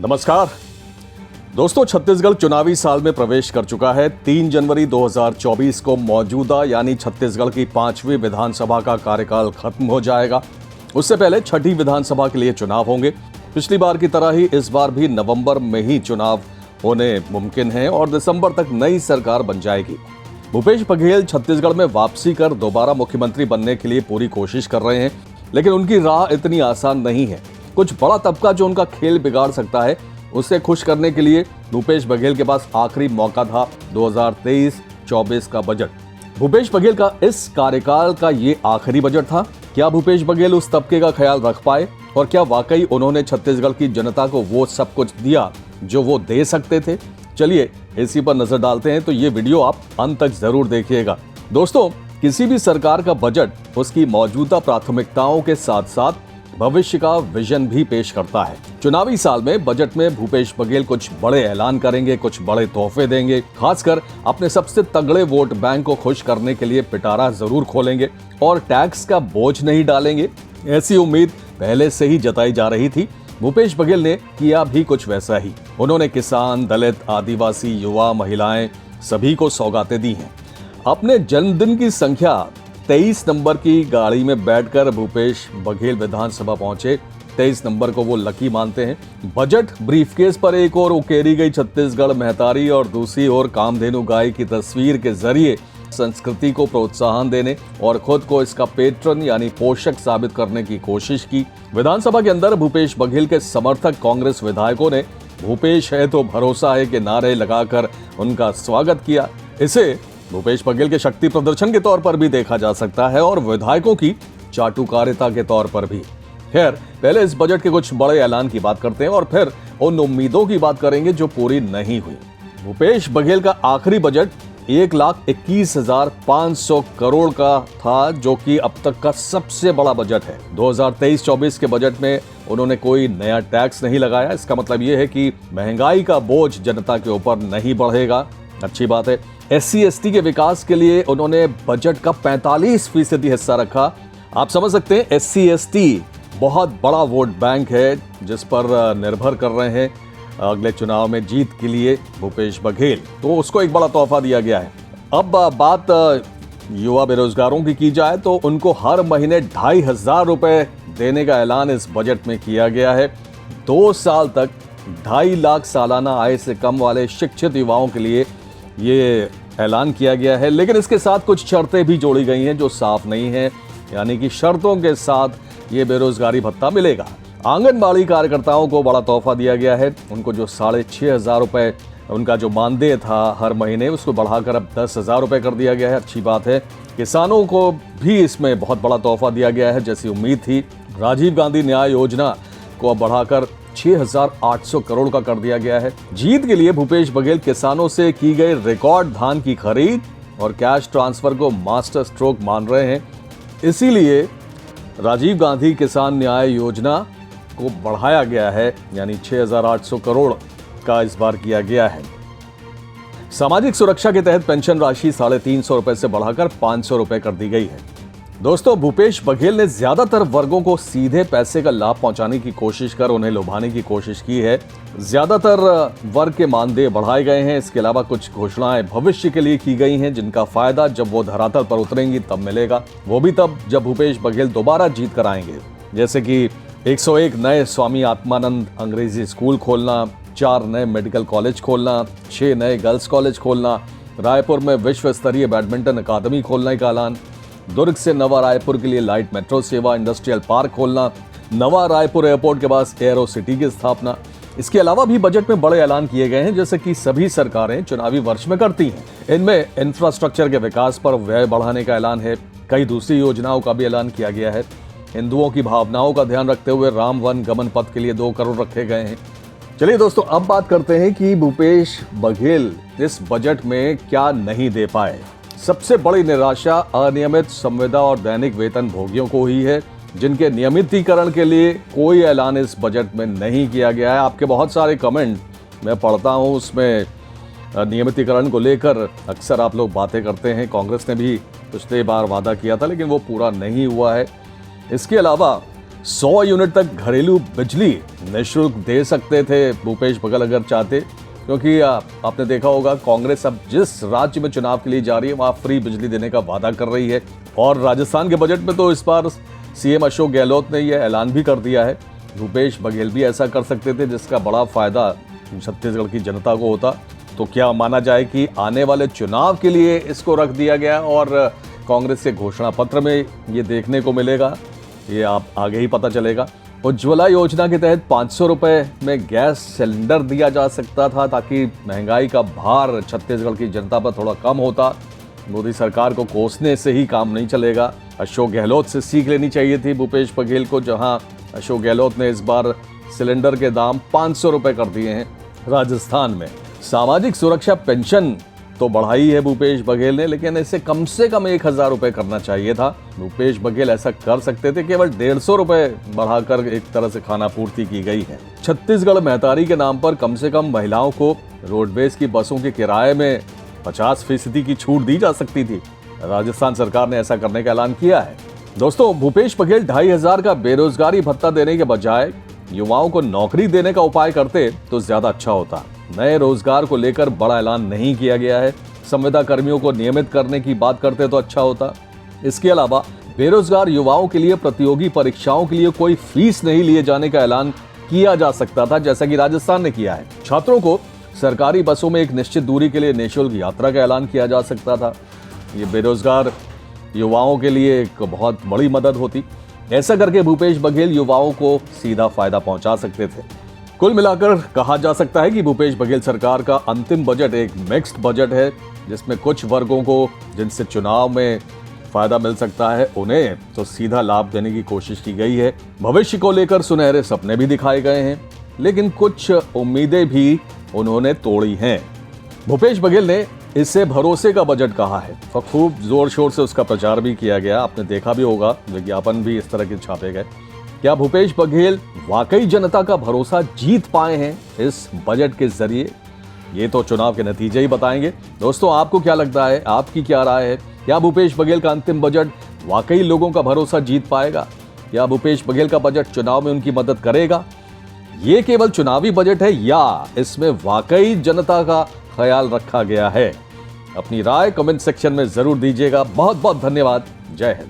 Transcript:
नमस्कार दोस्तों, छत्तीसगढ़ चुनावी साल में प्रवेश कर चुका है। 3 जनवरी 2024 को मौजूदा यानी छत्तीसगढ़ की 5वीं विधानसभा का कार्यकाल खत्म हो जाएगा। उससे पहले 6ठी विधानसभा के लिए चुनाव होंगे। पिछली बार की तरह ही इस बार भी नवंबर में ही चुनाव होने मुमकिन है और दिसंबर तक नई सरकार बन जाएगी। भूपेश बघेल छत्तीसगढ़ में वापसी कर दोबारा मुख्यमंत्री बनने के लिए पूरी कोशिश कर रहे हैं, लेकिन उनकी राह इतनी आसान नहीं है। कुछ बड़ा तबका जो उनका खेल बिगाड़ सकता है, उसे खुश करने के लिए भूपेश बघेल के पास आखिरी मौका था 2023-24 का बजट। भूपेश बघेल का इस कार्यकाल का ये आखिरी बजट था। क्या भूपेश बघेल उस तबके का ख्याल रख पाए और क्या वाकई उन्होंने छत्तीसगढ़ की जनता को वो सब कुछ दिया जो वो दे सकते थे? चलिए इसी पर नजर डालते हैं, तो ये वीडियो आप अंत तक जरूर देखिएगा। दोस्तों, किसी भी सरकार का बजट उसकी मौजूदा प्राथमिकताओं के साथ साथ भविष्य का विजन भी पेश करता है। चुनावी साल में बजट में भूपेश बघेल कुछ बड़े ऐलान करेंगे, कुछ बड़े तोहफे देंगे, खासकर अपने सबसे तगड़े वोट बैंक को खुश करने के लिए पिटारा जरूर खोलेंगे और टैक्स का बोझ नहीं डालेंगे। ऐसी उम्मीद पहले से ही जताई जा रही थी। भूपेश बघेल ने किया भी कुछ वैसा ही। उन्होंने किसान, दलित, आदिवासी, युवा, महिलाएं सभी को सौगातें दी हैं। अपने जन्मदिन की संख्या 23 नंबर की गाड़ी में बैठकर भूपेश बघेल विधानसभा पहुंचे। 23 नंबर को वो लकी मानते हैं। बजट ब्रीफकेस पर एक ओर उकेरी गई छत्तीसगढ़ महतारी और दूसरी ओर कामधेनु गाय की तस्वीर के जरिए संस्कृति को प्रोत्साहन देने और खुद को इसका पेट्रन यानी पोषक साबित करने की कोशिश की। विधानसभा के अंदर भूपेश बघेल के समर्थक कांग्रेस विधायकों ने भूपेश है तो भरोसा है के नारे लगाकर उनका स्वागत किया। इसे भूपेश बघेल के शक्ति प्रदर्शन के तौर पर भी देखा जा सकता है और विधायकों की चाटुकारिता के तौर पर भी। खैर, पहले इस बजट के कुछ बड़े ऐलान की बात करते हैं और फिर उन उम्मीदों की बात करेंगे जो पूरी नहीं हुई। भूपेश बघेल का आखिरी बजट 1,21,500 करोड़ का था, जो कि अब तक का सबसे बड़ा बजट है। 2023-24 के बजट में उन्होंने कोई नया टैक्स नहीं लगाया। इसका मतलब यह है कि महंगाई का बोझ जनता के ऊपर नहीं बढ़ेगा। अच्छी बात है। SC/ST के विकास के लिए उन्होंने बजट का 45% हिस्सा रखा। आप समझ सकते हैं SC/ST बहुत बड़ा वोट बैंक है जिस पर निर्भर कर रहे हैं अगले चुनाव में जीत के लिए भूपेश बघेल, तो उसको एक बड़ा तोहफा दिया गया है। अब बात युवा बेरोजगारों की जाए तो उनको हर महीने 2,500 रुपए देने का ऐलान इस बजट में किया गया है। 2 साल तक 2.5 लाख सालाना आय से कम वाले शिक्षित युवाओं के लिए ये ऐलान किया गया है, लेकिन इसके साथ कुछ शर्तें भी जोड़ी गई हैं जो साफ नहीं है। यानी कि शर्तों के साथ ये बेरोजगारी भत्ता मिलेगा। आंगनबाड़ी कार्यकर्ताओं को बड़ा तोहफा दिया गया है। उनको जो 6,500 रुपए उनका जो मानदेय था हर महीने, उसको बढ़ाकर अब 10,000 रुपए कर दिया गया है। अच्छी बात है। किसानों को भी इसमें बहुत बड़ा तोहफा दिया गया है, जैसी उम्मीद थी। राजीव गांधी न्याय योजना को अब बढ़ाकर 6,800 करोड़ का कर दिया गया है। जीत के लिए भूपेश बघेल किसानों से की गई रिकॉर्ड धान की खरीद और कैश ट्रांसफर को मास्टर स्ट्रोक मान रहे हैं। इसीलिए राजीव गांधी किसान न्याय योजना को बढ़ाया गया है, यानी 6,800 करोड़ का इस बार किया गया है। सामाजिक सुरक्षा के तहत पेंशन राशि 350 रुपए से बढ़ाकर 500 रुपए कर दी गई है। दोस्तों, भूपेश बघेल ने ज्यादातर वर्गों को सीधे पैसे का लाभ पहुंचाने की कोशिश कर उन्हें लुभाने की कोशिश की है। ज्यादातर वर्ग के मानदेय बढ़ाए गए हैं। इसके अलावा कुछ घोषणाएं भविष्य के लिए की गई हैं, जिनका फायदा जब वो धरातल पर उतरेंगी तब मिलेगा। वो भी तब जब भूपेश बघेल दोबारा जीत कर आएंगे। जैसे कि 101 नए स्वामी आत्मानंद अंग्रेजी स्कूल खोलना, 4 नए मेडिकल कॉलेज खोलना, 6 नए गर्ल्स कॉलेज खोलना, रायपुर में विश्व स्तरीय बैडमिंटन अकादमी खोलने का ऐलान, दुर्ग से नवा रायपुर के लिए लाइट मेट्रो सेवा, इंडस्ट्रियल पार्क खोलना, नवा रायपुर एयरपोर्ट के पास एयरो सिटी की स्थापना। इसके अलावा भी बजट में बड़े ऐलान किए गए हैं, जैसे कि सभी सरकारें चुनावी वर्ष में करती हैं। इनमें इंफ्रास्ट्रक्चर के विकास पर व्यय बढ़ाने का ऐलान है। कई दूसरी योजनाओं का भी ऐलान किया गया है। हिंदुओं की भावनाओं का ध्यान रखते हुए राम वन गमन पथ के लिए 2 करोड़ रखे गए हैं। चलिए दोस्तों, अब बात करते हैं कि भूपेश बघेल इस बजट में क्या नहीं दे पाए। सबसे बड़ी निराशा अनियमित संविदा और दैनिक वेतन भोगियों को ही है, जिनके नियमितीकरण के लिए कोई ऐलान इस बजट में नहीं किया गया है। आपके बहुत सारे कमेंट मैं पढ़ता हूं, उसमें नियमितीकरण को लेकर अक्सर आप लोग बातें करते हैं। कांग्रेस ने भी पिछले बार वादा किया था, लेकिन वो पूरा नहीं हुआ है। इसके अलावा 100 यूनिट तक घरेलू बिजली निःशुल्क दे सकते थे भूपेश बघेल अगर चाहते, क्योंकि आपने देखा होगा कांग्रेस अब जिस राज्य में चुनाव के लिए जा रही है वहां फ्री बिजली देने का वादा कर रही है। और राजस्थान के बजट में तो इस बार सीएम अशोक गहलोत ने यह ऐलान भी कर दिया है। भूपेश बघेल भी ऐसा कर सकते थे जिसका बड़ा फायदा छत्तीसगढ़ की जनता को होता। तो क्या माना जाए कि आने वाले चुनाव के लिए इसको रख दिया गया और कांग्रेस के घोषणा पत्र में ये देखने को मिलेगा, ये आप आगे ही पता चलेगा। उज्ज्वला योजना के तहत 500 रुपए में गैस सिलेंडर दिया जा सकता था ताकि महंगाई का भार छत्तीसगढ़ की जनता पर थोड़ा कम होता। मोदी सरकार को कोसने से ही काम नहीं चलेगा। अशोक गहलोत से सीख लेनी चाहिए थी भूपेश बघेल को, जहां अशोक गहलोत ने इस बार सिलेंडर के दाम 500 रुपए कर दिए हैं राजस्थान में। सामाजिक सुरक्षा पेंशन तो बढ़ाई है भूपेश बघेल ने, लेकिन इसे कम से कम 1000 रुपए करना चाहिए था। भूपेश बघेल ऐसा कर सकते थे, केवल 150 रुपए बढ़ाकर एक तरह से खाना पूर्ति की गई है। छत्तीसगढ़ महतारी के नाम पर कम से कम महिलाओं को रोडवेज की बसों के किराए में 50% की छूट दी जा सकती थी। राजस्थान सरकार ने ऐसा करने का ऐलान किया है। दोस्तों, भूपेश बघेल 2500 का बेरोजगारी भत्ता देने के बजाय युवाओं को नौकरी देने का उपाय करते तो ज्यादा अच्छा होता। नए रोजगार को लेकर बड़ा ऐलान नहीं किया गया है। संविदा कर्मियों को नियमित करने की बात करते तो अच्छा होता। इसके अलावा बेरोजगार युवाओं के लिए प्रतियोगी परीक्षाओं के लिए कोई फीस नहीं लिए जाने का ऐलान किया जा सकता था, जैसा कि राजस्थान ने किया है। छात्रों को सरकारी बसों में एक निश्चित दूरी के लिए निःशुल्क यात्रा का ऐलान किया जा सकता था। ये बेरोजगार युवाओं के लिए एक बहुत बड़ी मदद होती। ऐसा करके भूपेश बघेल युवाओं को सीधा फायदा पहुंचा सकते थे। कुल मिलाकर कहा जा सकता है कि भूपेश बघेल सरकार का अंतिम बजट एक मिक्स्ड बजट है, जिसमें कुछ वर्गों को जिनसे चुनाव में फायदा मिल सकता है उन्हें तो सीधा लाभ देने की कोशिश की गई है। भविष्य को लेकर सुनहरे सपने भी दिखाए गए हैं, लेकिन कुछ उम्मीदें भी उन्होंने तोड़ी हैं। भूपेश बघेल ने इसे भरोसे का बजट कहा है और खूब जोर शोर से उसका प्रचार भी किया गया। आपने देखा भी होगा, विज्ञापन भी इस तरह के छापे गए। क्या भूपेश बघेल वाकई जनता का भरोसा जीत पाए हैं इस बजट के जरिए? ये तो चुनाव के नतीजे ही बताएंगे। दोस्तों, आपको क्या लगता है, आपकी क्या राय है? क्या भूपेश बघेल का अंतिम बजट वाकई लोगों का भरोसा जीत पाएगा? या भूपेश बघेल का बजट चुनाव में उनकी मदद करेगा? ये केवल चुनावी बजट है या इसमें वाकई जनता का ख्याल रखा गया है? अपनी राय कमेंट सेक्शन में जरूर दीजिएगा। बहुत बहुत धन्यवाद। जय हिंद।